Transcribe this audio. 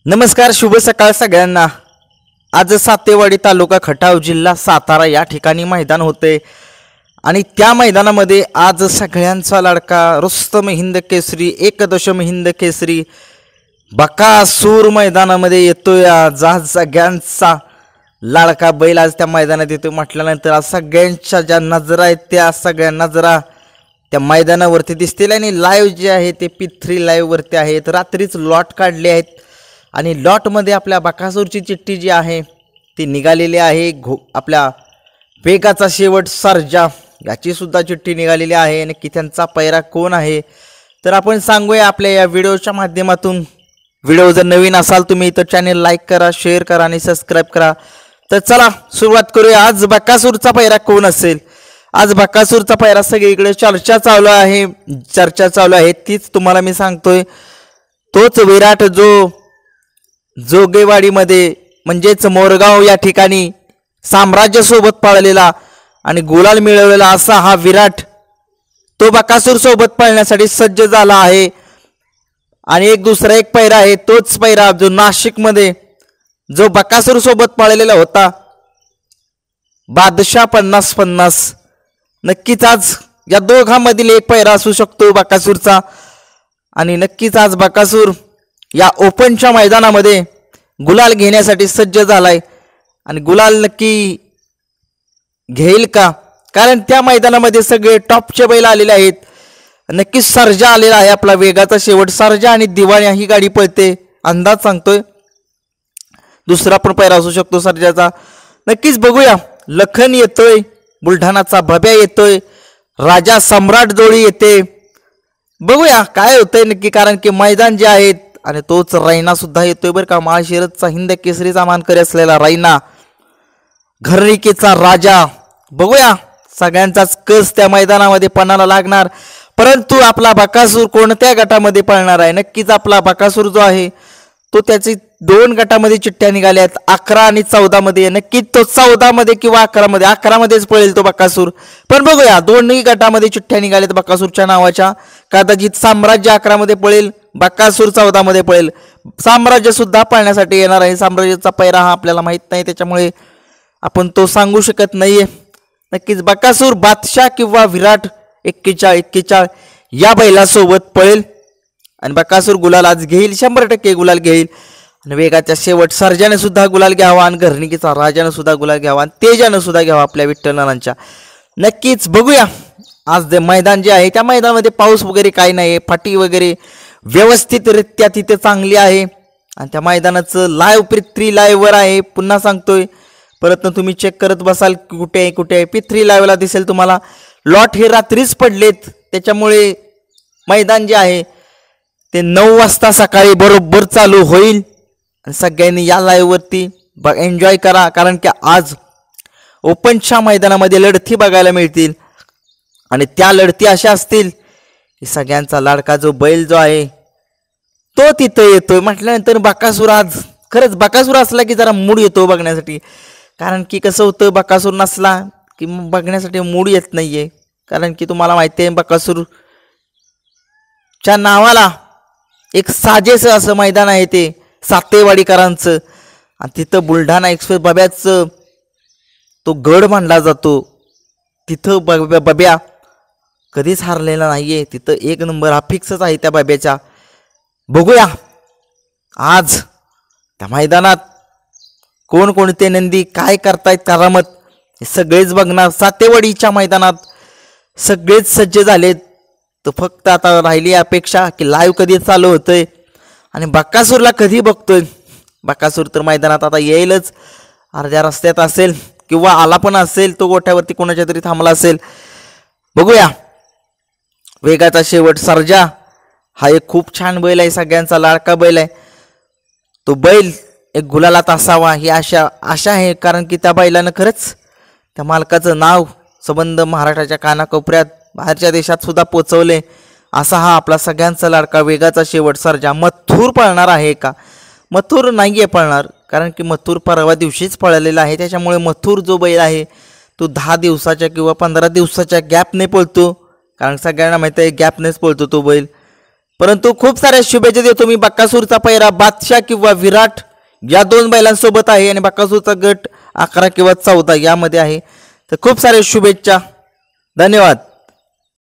नमस्कार, शुभ सकाळ सगळ्यांना। आज सातेवाडी तालुका खटाव जिल्हा सातारा या ठिकाणी मैदान होते आणि त्या मैदानामध्ये आज सगळ्यांचा लाडका रुस्तम हिंद केसरी एकदशम हिंद केसरी बकासूर मैदानामध्ये येतोय। आज सगळ्यांचा लाडका बैल आज त्या मैदानात येतोय म्हटल्यानंतर आज सगळ्यांच्या ज्या नजरा आहेत त्या सगळ्या नजरा त्या मैदानावरती दिसतील आणि लाईव्ह जे आहे ते P3 लाईव्ह वरती आहेत। रात्रीच लॉट काढले आहेत आणि लॉटमध्ये आपल्या बकासूरची चिठ्ठी जी आहे ती निघालेली आहे। आपल्या वेगाचा शेवट सर्जा याची सुद्धा चिठ्ठी निघालेली आहे आणि की त्यांचा पैरा कोण आहे तर आपण सांगूया आपल्या या व्हिडिओच्या माध्यमातून। व्हिडिओ जर नवीन असाल तुम्ही तर चॅनल लाईक करा, शेअर करा आणि सबस्क्राइब करा। तर चला सुरुवात करूया। आज बकासूरचा पैरा कोण असेल? आज बकासूरचा पैरा सगळीकडे चर्चा चालू आहे तीच तुम्हाला मी सांगतोय। तोच विराट जो जोगेवाडीमध्ये म्हणजेच मोरगाव या ठिकाणी साम्राज्य सोबत पळलेला आणि गुलाल मिळवलेला असा हा विराट तो बकासूर सोबत पळण्यासाठी सज्ज झाला आहे। आणि एक दुसरा एक पैरा आहे, तोच पैरा जो नाशिक मध्ये जो बकासूर सोबत पळलेला होता बादशाह 50-50। नक्कीच आज या दोघांमधील एक पैरा असू शकतो बकासूरचा आणि नक्कीच आज बकासूर या ओपनच्या मैदानामध्ये गुलाल घेण्यासाठी सज्ज झालाय आणि गुलाल नक्की घेईल का? कारण त्या मैदानामध्ये सगळे टॉपचे बैल आलेले आहेत। नक्कीच सर्जा आलेला आहे, आपला वेगाचा शेवट सर्जा आणि दिवाळी ही गाडी पळते अंदाज सांगतोय। दुसरा पण पैरा असू शकतो सर्जाचा, नक्कीच बघूया। लखन येतोय, बुलढाणाचा भब्या येतोय, राजा सम्राट जोडी येते, बघूया काय होतंय नक्की। कारण की मैदान जे आहेत आणि तोच रायना सुद्धा येतोय बरं का। महाशिरतचा हिंद केसरीचा मानकरी असलेला रायना, घरणिकेचा राजा, बघूया सगळ्यांचाच कस त्या मैदानामध्ये पणाला लागणार। परंतु आपला बकासूर कोणत्या गटामध्ये पळणार आहे? नक्कीच आपला बकासूर जो आहे तो त्याची 2 गटामध्ये चिठ्ठ्या निघाल्यात, 11 आणि 14 मध्ये। नक्कीच तो 14 मध्ये किंवा 11 मध्ये, 11 मध्येच पळेल तो बकासूर। पण बघूया दोन्ही गटामध्ये चिठ्ठ्या निघाल्यात बकासूरच्या नावाच्या। कदाचित साम्राज्य 11 मध्ये पळेल, बकासूर 14 मध्ये पळेल। साम्राज्य सुद्धा पळण्यासाठी येणार आहे। साम्राज्याचा पैरा हा आपल्याला माहित नाही त्याच्यामुळे आपण तो सांगू शकत नाहीये। नक्कीच बकासूर बादशाह किंवा विराट 41 या बैलासोबत पळेल आणि बकासूर गुलाल आज घेईल, 100% गुलाल घेईल। आणि वेगाच्या शेवट सर्जाने सुद्धा गुलाल घ्यावा आणि घरणिकेचा राजाने सुद्धा गुलाल घ्यावा आणि तेजाने सुद्धा घ्यावा आपल्या विठ्ठलनाथांच्या। नक्कीच बघूया आज जे मैदान जे आहे त्या मैदानामध्ये पाऊस वगैरे काही नाही, फाटी वगैरे व्यवस्थितरित्या तिथे चांगली आहे आणि त्या मैदानाचं लाईव्ह P3 लाईव्ह वर आहे। पुन्हा सांगतोय, परत तुम्ही चेक करत बसाल कुठे आहे P3 लाईव्हला दिसेल तुम्हाला। लॉट हे रात्रीच पडलेत त्याच्यामुळे मैदान जे आहे ते 9 वाजता सकाळी बरोबर चालू होईल आणि सगळ्यांनी या लाईव्ह वरती एन्जॉय करा। कारण की आज ओपनच्या मैदानामध्ये लढती बघायला मिळतील आणि त्या लढती अशा असतील की सगळ्यांचा लाडका जो बैल जो आहे तो तिथे येतोय म्हटल्यानंतर बकासूर आज खरंच बकासूर असला की जरा मूड येतो बघण्यासाठी। कारण की कसं होतं बकासूर नसला की बघण्यासाठी मूड येत नाहीये। कारण की तुम्हाला माहिती आहे बकासूरच्या नावाला एक साजेस असं मैदान आहे ते सातेवाडीकरांचं आणि तिथं बुलढाणा एक्सप्रेस बब्याचं तो गड मानला जातो। तिथं बब्या कधीच हारलेला नाहीये, तिथं 1 नंबर हा फिक्सच आहे त्या बब्याच्या। बघूया आज त्या मैदानात कोणकोणते नंदी काय करतायत करामत हे सगळेच बघणार। सातेवाडीच्या मैदानात सगळेच सज्ज झालेत, तर फक्त आता राहिली अपेक्षा की लाईव्ह कधी चालू होतंय आणि बकासूरला कधी बघतोय। बकासूर तर मैदानात आता येईलच, अर्ध्या रस्त्यात असेल किंवा आला पण असेल, तो गोठ्यावरती कोणाच्या तरी थांबला असेल। बघूया वेगाचा शेवट सर्जा हा एक खूप छान बैल आहे, सगळ्यांचा लाडका बैल आहे। तो बैल एक गुलालात असावा ही आशा आहे। कारण की त्या बैलानं खरंच त्या मालकाचं नाव संबंध महाराष्ट्राच्या कानाकोपऱ्यात बाहेरच्या देशात सुद्धा पोचवले। असा हा आपला सगळ्यांचा लाडका वेगाचा शेवट सर्जा। मथुर पळणार आहे का? मथुर नाहीये पळणार, कारण की मथुर परवा दिवशीच पळलेला आहे। त्याच्यामुळे मथुर जो बैल आहे तो 10 दिवसाच्या किंवा 15 दिवसाच्या गॅपने पळतो, कारण सगळ्यांना माहिती आहे गॅपनेच पळतो तो बैल। परंतु खूप साऱ्या शुभेच्छा देतो मी. बकासूरचा पैरा बादशाह किंवा विराट या दोन बैलांसोबत आहे आणि बकासूरचा गट 11 किंवा 14 यामध्ये आहे. तर खूप साऱ्या शुभेच्छा. धन्यवाद.